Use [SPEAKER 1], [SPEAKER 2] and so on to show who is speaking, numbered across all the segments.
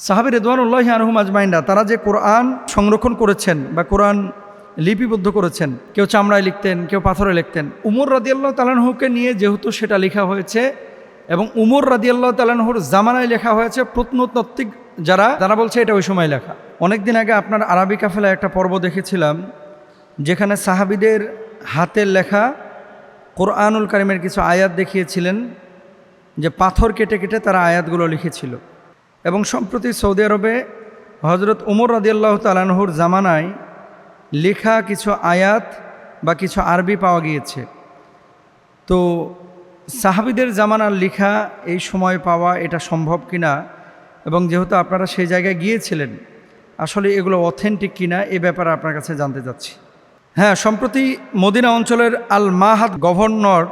[SPEAKER 1] সাহাবী রিদওয়ানুল্লাহি আনহুম আজমাইনরা তারা যে কোরআন সংরক্ষণ করেছেন বা কোরআন লিপিবদ্ধ করেছেন, কেউ চামড়ায় লিখতেন, কেউ পাথরে লিখতেন। উমর রাদিয়াল্লাহু তাআলা আনহুকে নিয়ে যেহেতু সেটা লেখা হয়েছে এবং উমর রাদিয়াল্লাহু তাআলা আনহুর জামানায় লেখা হয়েছে, প্রত্নতাত্ত্বিক যারা বলছে এটা ওই সময় লেখা। অনেকদিন আগে আপনার আরবি কাফেলায় একটা পর্ব দেখেছিলাম যেখানে সাহাবীদের হাতের লেখা কোরআনুল কারীমের কিছু আয়াত দেখিয়েছিলেন, যে পাথর কেটে কেটে তারা আয়াতগুলো লিখেছিল। এবং সম্প্রতি সৌদি আরবে হজরত উমর রাদিয়াল্লাহু তাআলা আনহুর জামানায় লেখা কিছু আয়াত বা কিছু আরবি পাওয়া গিয়েছে। তো সাহাবীদের জামানার লেখা এই সময় পাওয়া এটা সম্ভব কিনা, এবং যেহেতু আপনারা সেই জায়গায় গিয়েছিলেন, আসলে এগুলো অথেন্টিক কিনা এ ব্যাপারে আপনার কাছে জানতে চাচ্ছি। হ্যাঁ, সম্প্রতি মদিনা অঞ্চলের আল মাহাদ গভর্নর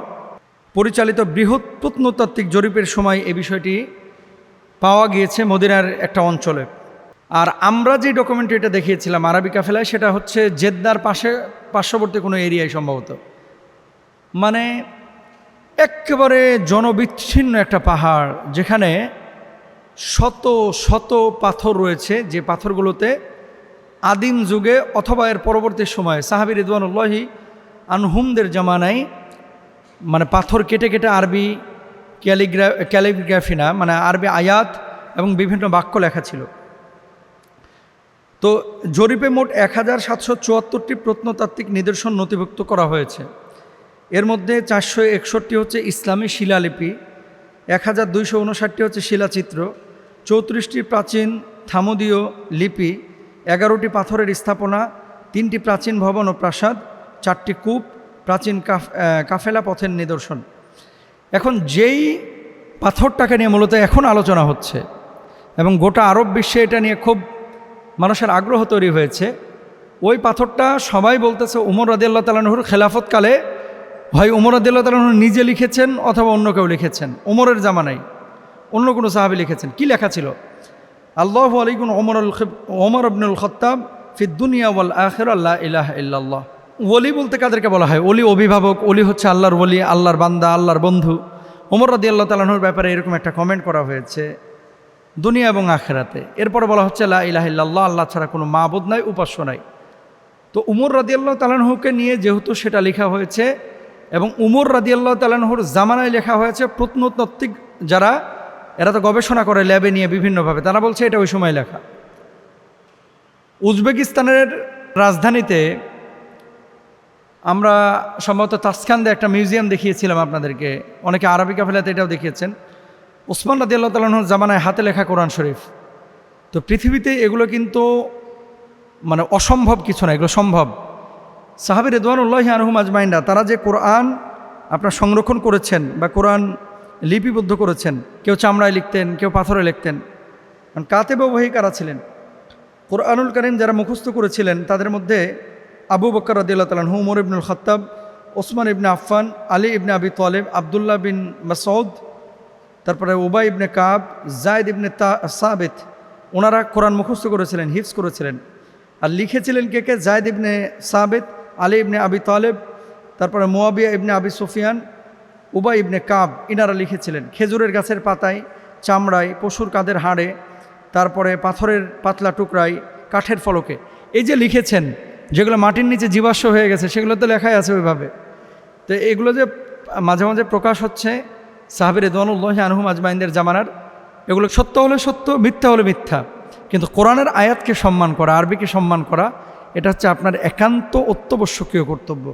[SPEAKER 1] পরিচালিত বৃহৎ প্রত্নতাত্ত্বিক জরিপের সময় এই বিষয়টি পাওয়া গিয়েছে মদিনার একটা অঞ্চলে। আর আমরা যে ডকুমেন্টারিটা দেখিয়েছিলাম আরবি কাফেলায়, সেটা হচ্ছে জেদ্দার পার্শ্ববর্তী কোনো এরিয়ায় সম্ভবত, মানে একেবারে জনবিচ্ছিন্ন একটা পাহাড়, যেখানে শত শত পাথর রয়েছে, যে পাথরগুলোতে আদিম যুগে অথবা এর পরবর্তী সময়ে সাহাবী রিদওয়ানুল্লাহি আনহুমদের জামানায় মানে পাথর কেটে কেটে আরবি ক্যালিগ্রাফি না, মানে আরবি আয়াত এবং বিভিন্ন বাক্য লেখা ছিল। তো জরিপে মোট 1774টি প্রত্নতাত্ত্বিক নিদর্শন নথিভুক্ত করা হয়েছে। এর মধ্যে 461টি হচ্ছে ইসলামী শিলালিপি, 1259টি হচ্ছে শিলাচিত্র, 34টি প্রাচীন থামুদীয় লিপি, 11টি পাথরের স্থাপনা, 3টি প্রাচীন ভবন ও প্রাসাদ, 4টি কূপ, প্রাচীন কাফেলা পথের নিদর্শন। এখন যেই পাথরটাকে নিয়ে মূলত এখন আলোচনা হচ্ছে এবং গোটা আরব বিশ্বে এটা নিয়ে খুব মানুষের আগ্রহ তৈরি হয়েছে, ওই পাথরটা সবাই বলতেছে উমর রাদিয়াল্লাহু তাআলা আনহুর খেলাফতকালে হয় উমর রাদিয়াল্লাহু তাআলা আনহু নিজে লিখেছেন অথবা অন্য কেউ লিখেছেন, উমরের জামানায় অন্য কোনো সাহাবী লিখেছেন। কি লেখা ছিল? আল্লাহু আলাইকুম ওমর ইবনুল খাত্তাব ফিদ দুনিয়া ওয়াল আখিরা লা ইলাহা ইল্লাল্লাহ। ওলি বলতে কাদেরকে বলা হয়? ওলি অভিভাবক, ওলি হচ্ছে আল্লাহর ওলি, আল্লাহর বান্দা, আল্লাহর বন্ধু। ওমর রাদিয়াল্লাহু তাআলা আনহুর ব্যাপারে এরকম একটা কমেন্ট করা হয়েছে দুনিয়া এবং আখিরাতে। এরপরে বলা হচ্ছে লা ইলাহা ইল্লাল্লাহ, আল্লাহ ছাড়া কোনো মাবুদ নাই, উপাস্য নাই। তো উমর রাদিয়াল্লাহু তাআলা আনহুকে নিয়ে যেহেতু সেটা লেখা হয়েছে এবং উমর রাদিয়াল্লাহু তাআলা আনহুর জামানায় লেখা হয়েছে, প্রত্নতাত্ত্বিক এরা তো গবেষণা করে ল্যাবে নিয়ে বিভিন্নভাবে, তারা বলছে এটা ওই সময় লেখা। উজবেকিস্তানের রাজধানীতে আমরা সম্ভবত তাসখান্দে একটা মিউজিয়াম দেখিয়েছিলাম আপনাদেরকে, অনেকে আরবি কাফেলাতে এটাও দেখিয়েছেন। ওসমান রাদিয়াল্লাহু তাআলা আনহুর জামানায় হাতে লেখা কোরআন শরীফ। তো পৃথিবীতে এগুলো কিন্তু মানে অসম্ভব কিছু না, এগুলো সম্ভব। সাহাবী রিদওয়ানুল্লাহি আনহুম আজমাইনরা তারা যে কোরআন আপনার সংরক্ষণ করেছেন বা কোরআন লিপিবদ্ধ করেছেন, কেউ চামড়ায় লিখতেন, কেউ পাথরে লিখতেন। কারণ কাতেব ওয়াহি কারা ছিলেন? কোরআনুল কারীম যারা মুখস্থ করেছিলেন তাদের মধ্যে আবু বকর রাদিয়াল্লাহু তাআলা আনহু, উমর ইবনুল খাত্তাব, ওসমান ইবনে আফফান, আলী ইবনে আবি তালেব, আবদুল্লাহ বিন মাসউদ, তারপরে উবাই ইবনে কাব, যায়েদ ইবনে সাবিত, ওনারা কোরআন মুখস্থ করেছিলেন, হিফজ করেছিলেন। আর লিখেছিলেন কে? যায়েদ ইবনে সাবিত, আলী ইবনে আবি তালেব, তারপরে মুয়াবিয়া ইবনে আবি সুফিয়ান, উবাই ইবনে কাব, ইনারা লিখেছিলেন। খেজুরের গাছের পাতায়, চামড়ায়, পশুর কাঁধের হাড়ে, তারপরে পাথরের পাতলা টুকরায়, কাঠের ফলকে, এই যে লিখেছেন, যেগুলো মাটির নিচে জীবাশ্ম হয়ে গেছে সেগুলো তো লেখাই আছে ওইভাবে। তো এগুলো যে মাঝে মাঝে প্রকাশ হচ্ছে সাহাবী রিদওয়ানুল্লাহি আনহুম আজমাইনদের জামানার, এগুলো সত্য হলে সত্য, মিথ্যা হলে মিথ্যা। কিন্তু কোরআনের আয়াতকে সম্মান করা, আরবিকে সম্মান করা, এটা হচ্ছে আপনার একান্ত অত্যাবশ্যকীয় কর্তব্য।